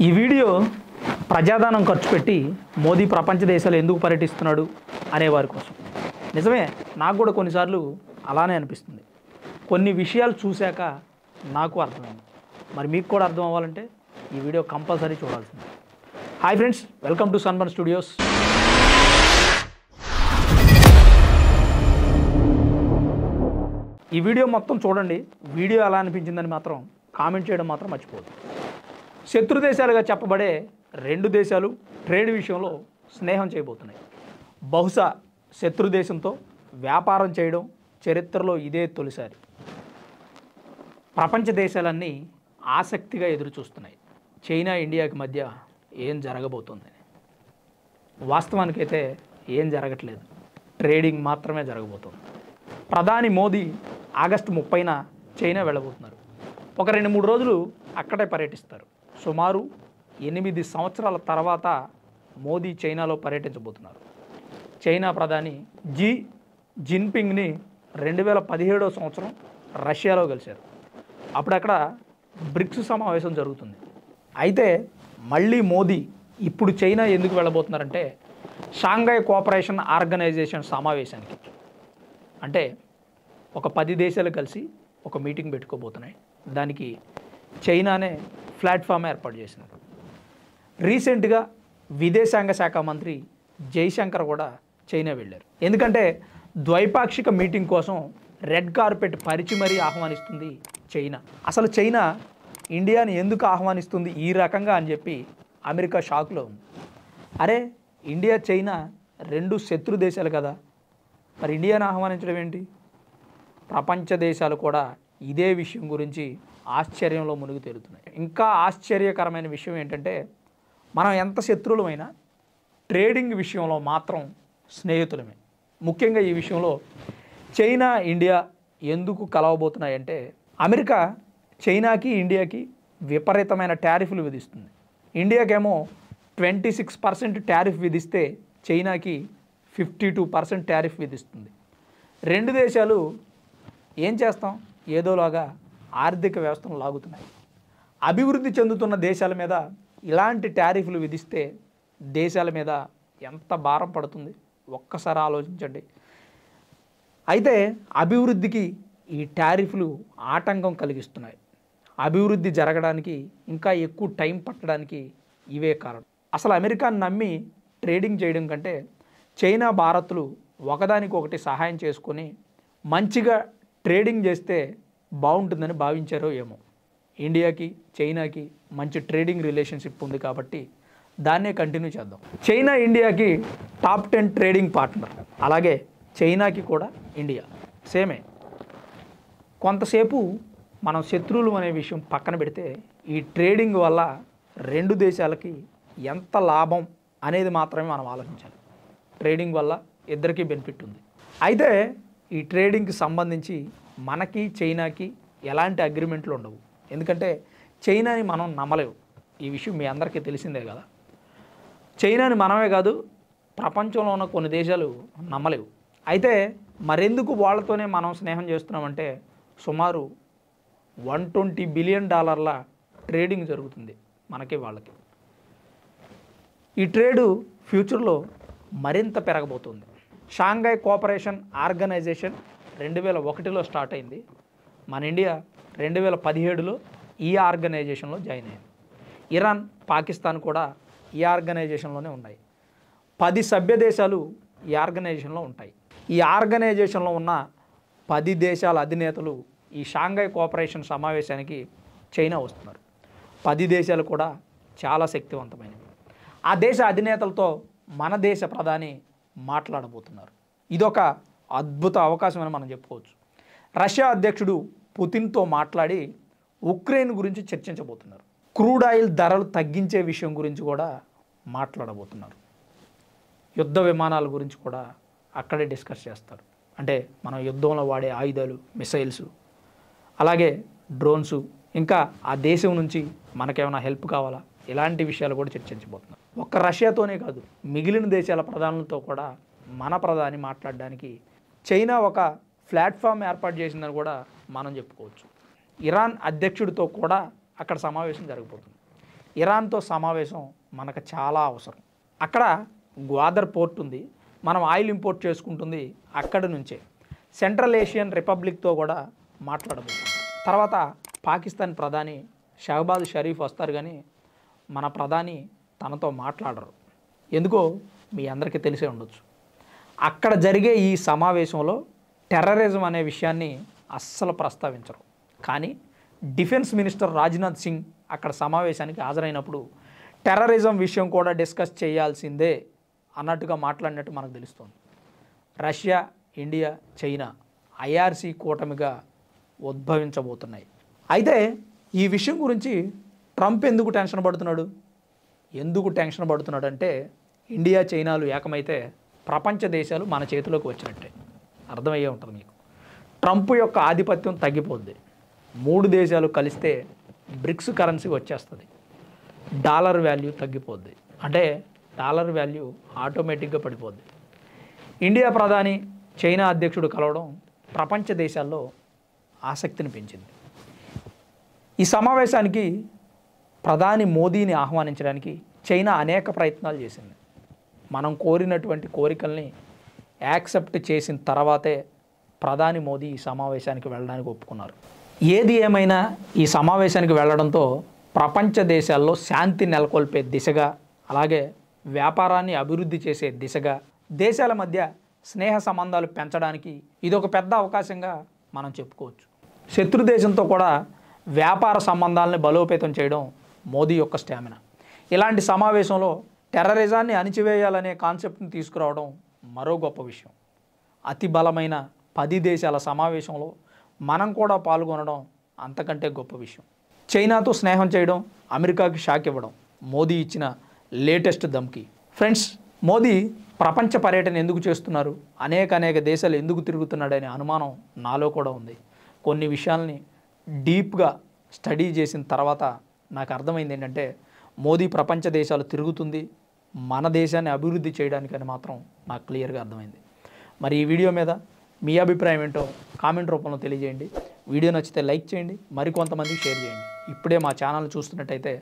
ఈ వీడియో ప్రజాధనం ఖర్చు పెట్టి మోదీ ప్రపంచ దేశాలు ఎందుకు పర్యటిస్తున్నాడు అనేవారి కోసం. నిజమే, నాకు కూడా కొన్నిసార్లు అలానే అనిపిస్తుంది. కొన్ని విషయాలు చూశాక నాకు అర్థమైంది. మరి మీకు కూడా అర్థం అవ్వాలంటే ఈ వీడియో కంపల్సరీ చూడాల్సింది. Hi friends, welcome to sunburn studios. ఈ వీడియో మొత్తం చూడండి. వీడియో ఎలా అనిపించిందని మాత్రం కామెంట్ చేయడం మాత్రం మర్చిపోవద్దు. శత్రు దేశాలుగా చెప్పబడే రెండు దేశాలు ట్రేడ్ విషయంలో స్నేహం చేయబోతున్నాయి. బహుశా శత్రు దేశంతో వ్యాపారం చేయడం చరిత్రలో ఇదే తొలిసారి. ప్రపంచ దేశాలన్నీ ఆసక్తిగా ఎదురుచూస్తున్నాయి చైనా ఇండియాకి మధ్య ఏం జరగబోతుందని. వాస్తవానికైతే ఏం జరగట్లేదు, ట్రేడింగ్ మాత్రమే జరగబోతుంది. ప్రధాని మోదీ ఆగస్టు 30న చైనా వెళ్ళబోతున్నారు. ఒక 2-3 రోజులు అక్కడే పర్యటిస్తారు. సుమారు 8 సంవత్సరాల తర్వాత మోదీ చైనాలో పర్యటించబోతున్నారు. చైనా ప్రధాని జీ జిన్పింగ్ని 2017వ సంవత్సరం రష్యాలో కలిశారు. అప్పుడు అక్కడ బ్రిక్స్ సమావేశం జరుగుతుంది. అయితే మళ్ళీ మోదీ ఇప్పుడు చైనా ఎందుకు వెళ్ళబోతున్నారంటే షాంఘై కోఆపరేషన్ ఆర్గనైజేషన్ సమావేశానికి. అంటే ఒక 10 దేశాలు కలిసి ఒక మీటింగ్ పెట్టుకోబోతున్నాయి. దానికి చైనానే ప్లాట్ఫామ్ ఏర్పాటు చేసినారు. రీసెంట్గా విదేశాంగ శాఖ మంత్రి జైశంకర్ కూడా చైనా వెళ్ళారు. ఎందుకంటే ద్వైపాక్షిక మీటింగ్ కోసం రెడ్ కార్పెట్ పరిచి మరీ ఆహ్వానిస్తుంది చైనా. అసలు చైనా ఇండియాని ఎందుకు ఆహ్వానిస్తుంది ఈ రకంగా అని చెప్పి అమెరికా షాక్లో ఉంది. అరే, ఇండియా చైనా రెండు శత్రు దేశాలు కదా, మరి ఇండియాని ఆహ్వానించడం ఏంటి? ప్రపంచ దేశాలు కూడా ఇదే విషయం గురించి ఆశ్చర్యంలో మునిగి తేలుతున్నాయి. ఇంకా ఆశ్చర్యకరమైన విషయం ఏంటంటే మనం ఎంత శత్రువులమైనా ట్రేడింగ్ విషయంలో మాత్రం స్నేహితులమే. ముఖ్యంగా ఈ విషయంలో చైనా ఇండియా ఎందుకు కలవబోతున్నాయంటే అమెరికా చైనాకి ఇండియాకి విపరీతమైన టారిఫ్లు విధిస్తుంది. ఇండియాకేమో 26% టారిఫ్ విధిస్తే చైనాకి 52% టారిఫ్ విధిస్తుంది. రెండు దేశాలు ఏం చేస్తాం, ఏదోలాగా ఆర్థిక వ్యవస్థను లాగుతున్నాయి. అభివృద్ధి చెందుతున్న దేశాల మీద ఇలాంటి టారిఫ్లు విధిస్తే దేశాల మీద ఎంత భారం పడుతుంది ఒక్కసారి ఆలోచించండి. అయితే అభివృద్ధికి ఈ టారిఫ్లు ఆటంకం కలిగిస్తున్నాయి. అభివృద్ధి జరగడానికి ఇంకా ఎక్కువ టైం పట్టడానికి ఇవే కారణం. అసలు అమెరికాను నమ్మి ట్రేడింగ్ చేయడం కంటే చైనా భారత్లు ఒకదానికొకటి సహాయం చేసుకొని మంచిగా ట్రేడింగ్ చేస్తే బాగుంటుందని భావించారో ఏమో. ఇండియాకి చైనాకి మంచి ట్రేడింగ్ రిలేషన్షిప్ ఉంది కాబట్టి దాన్నే కంటిన్యూ చేద్దాం. చైనా ఇండియాకి టాప్ 10 ట్రేడింగ్ పార్ట్నర్. అలాగే చైనాకి కూడా ఇండియా సేమే. కొంతసేపు మనం శత్రువులు అనే విషయం పక్కన పెడితే ఈ ట్రేడింగ్ వల్ల రెండు దేశాలకి ఎంత లాభం అనేది మాత్రమే మనం ఆలోచించాలి. ట్రేడింగ్ వల్ల ఇద్దరికీ బెనిఫిట్ ఉంది. అయితే ఈ ట్రేడింగ్కి సంబంధించి మనకి చైనాకి ఎలాంటి అగ్రిమెంట్లు ఉండవు. ఎందుకంటే చైనాని మనం నమ్మలేవు. ఈ విషయం మీ అందరికీ తెలిసిందే కదా. చైనాని మనమే కాదు, ప్రపంచంలో ఉన్న కొన్ని దేశాలు నమ్మలేవు. అయితే మరెందుకు వాళ్ళతోనే మనం స్నేహం చేస్తున్నామంటే సుమారు $120 బిలియన్ ట్రేడింగ్ జరుగుతుంది మనకి వాళ్ళకి. ఈ ట్రేడు ఫ్యూచర్లో మరింత పెరగబోతుంది. షాంఘై కోఆపరేషన్ ఆర్గనైజేషన్ 2001లో స్టార్ట్ అయింది. మన ఇండియా 2017లో ఈ ఆర్గనైజేషన్లో జాయిన్ అయింది. ఇరాన్, పాకిస్తాన్ కూడా ఈ ఆర్గనైజేషన్లోనే ఉన్నాయి. 10 సభ్య దేశాలు ఈ ఆర్గనైజేషన్లో ఉంటాయి. ఈ ఆర్గనైజేషన్లో ఉన్న 10 దేశాల అధినేతలు ఈ షాంఘై కోఆపరేషన్ సమావేశానికి చైనా వస్తున్నారు. 10 దేశాలు కూడా చాలా శక్తివంతమైనవి. ఆ దేశ అధినేతలతో మన దేశ ప్రధాని మాట్లాడబోతున్నారు. ఇదొక అద్భుత అవకాశం అని మనం చెప్పుకోవచ్చు. రష్యా అధ్యక్షుడు పుతిన్తో మాట్లాడి ఉక్రెయిన్ గురించి చర్చించబోతున్నారు. క్రూడ్ ఆయిల్ ధరలు తగ్గించే విషయం గురించి కూడా మాట్లాడబోతున్నారు. యుద్ధ విమానాల గురించి కూడా అక్కడే డిస్కస్ చేస్తారు. అంటే మనం యుద్ధంలో వాడే ఆయుధాలు, మిసైల్స్, అలాగే డ్రోన్స్, ఇంకా ఆ దేశం నుంచి మనకేమైనా హెల్ప్ కావాలా, ఇలాంటి విషయాలు కూడా చర్చించబోతున్నారు. ఒక్క రష్యాతోనే కాదు, మిగిలిన దేశాల ప్రధానులతో కూడా మన ప్రధాని మాట్లాడడానికి చైనా ఒక ప్లాట్ఫామ్ ఏర్పాటు చేసిందని కూడా మనం చెప్పుకోవచ్చు. ఇరాన్ అధ్యక్షుడితో కూడా అక్కడ సమావేశం జరగబోతుంది. ఇరాన్తో సమావేశం మనకు చాలా అవసరం. అక్కడ గ్వాదర్ పోర్ట్ ఉంది, మనం ఆయిల్ ఇంపోర్ట్ చేసుకుంటుంది అక్కడి నుంచే. సెంట్రల్ ఏషియన్ రిపబ్లిక్తో కూడా మాట్లాడబోతున్నాం. తర్వాత పాకిస్తాన్ ప్రధాని షహబాజ్ షరీఫ్ వస్తారు, కానీ మన ప్రధాని తనతో మాట్లాడరు. ఎందుకో మీ అందరికీ తెలిసే ఉండొచ్చు. అక్కడ జరిగే ఈ సమావేశంలో టెర్రరిజం అనే విషయాన్ని అస్సలు ప్రస్తావించరు. కానీ డిఫెన్స్ మినిస్టర్ రాజ్నాథ్ సింగ్ అక్కడ సమావేశానికి హాజరైనప్పుడు టెర్రరిజం విషయం కూడా డిస్కస్ చేయాల్సిందే అన్నట్టుగా మాట్లాడినట్టు మనకు తెలుస్తుంది. రష్యా, ఇండియా, చైనా ఐఆర్సీ కూటమిగా ఉద్భవించబోతున్నాయి. అయితే ఈ విషయం గురించి ట్రంప్ ఎందుకు టెన్షన్ పడుతున్నాడు? ఎందుకు టెన్షన్ పడుతున్నాడు అంటే, ఇండియా, చైనాలు ఏకమైతే ప్రపంచ దేశాలు మన చేతిలోకి వచ్చినట్టే. అర్థమయ్యే ఉంటుంది మీకు. ట్రంప్ యొక్క ఆధిపత్యం తగ్గిపోద్ది. 3 దేశాలు కలిస్తే బ్రిక్స్ కరెన్సీ వచ్చేస్తుంది. డాలర్ వాల్యూ తగ్గిపోద్ది. అంటే డాలర్ వాల్యూ ఆటోమేటిక్గా పడిపోద్ది. ఇండియా ప్రధాని, చైనా అధ్యక్షుడు కలవడం ప్రపంచ దేశాల్లో ఆసక్తిని పెంచింది. ఈ సమావేశానికి ప్రధాని మోదీని ఆహ్వానించడానికి చైనా అనేక ప్రయత్నాలు చేసింది. మనం కోరినటువంటి కోరికల్ని యాక్సెప్ట్ చేసిన తర్వాతే ప్రధాని మోదీ ఈ సమావేశానికి వెళ్ళడానికి ఒప్పుకున్నారు. ఏది ఏమైనా ఈ సమావేశానికి వెళ్ళడంతో ప్రపంచ దేశాల్లో శాంతి నెలకొల్పే దిశగా, అలాగే వ్యాపారాన్ని అభివృద్ధి చేసే దిశగా, దేశాల మధ్య స్నేహ సంబంధాలు పెంచడానికి ఇదొక పెద్ద అవకాశంగా మనం చెప్పుకోవచ్చు. శత్రు దేశంతో కూడా వ్యాపార సంబంధాలని బలోపేతం చేయడం మోదీ యొక్క స్టామినా. ఇలాంటి సమావేశంలో టెర్రరిజాన్ని అణిచివేయాలనే కాన్సెప్ట్ని తీసుకురావడం మరో గొప్ప విషయం. అతి బలమైన 10 దేశాల సమావేశంలో మనం కూడా పాల్గొనడం అంతకంటే గొప్ప విషయం. చైనాతో స్నేహం చేయడం, అమెరికాకి షాక్ ఇవ్వడం మోదీ ఇచ్చిన లేటెస్ట్ ధమ్కి. ఫ్రెండ్స్, మోదీ ప్రపంచ పర్యటన ఎందుకు చేస్తున్నారు, అనేక దేశాలు ఎందుకు తిరుగుతున్నాడనే అనుమానం నాలో కూడా ఉంది. కొన్ని విషయాల్ని డీప్గా స్టడీ చేసిన తర్వాత నాకు అర్థమైంది ఏంటంటే, మోదీ ప్రపంచ దేశాలు తిరుగుతుంది మన దేశాన్ని అభివృద్ధి చేయడానికని మాత్రం నాకు క్లియర్గా అర్థమైంది. మరి ఈ వీడియో మీద మీ అభిప్రాయం ఏంటో కామెంట్ రూపంలో తెలియజేయండి. వీడియో నచ్చితే లైక్ చేయండి, మరికొంతమందికి షేర్ చేయండి. ఇప్పుడే మా ఛానల్ చూస్తున్నట్టయితే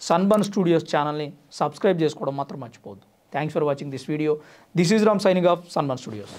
సన్బర్న్ స్టూడియోస్ ఛానల్ని సబ్స్క్రైబ్ చేసుకోవడం మాత్రం మర్చిపోవద్దు. Thanks for watching this video. This is Ram signing off sunburn studios.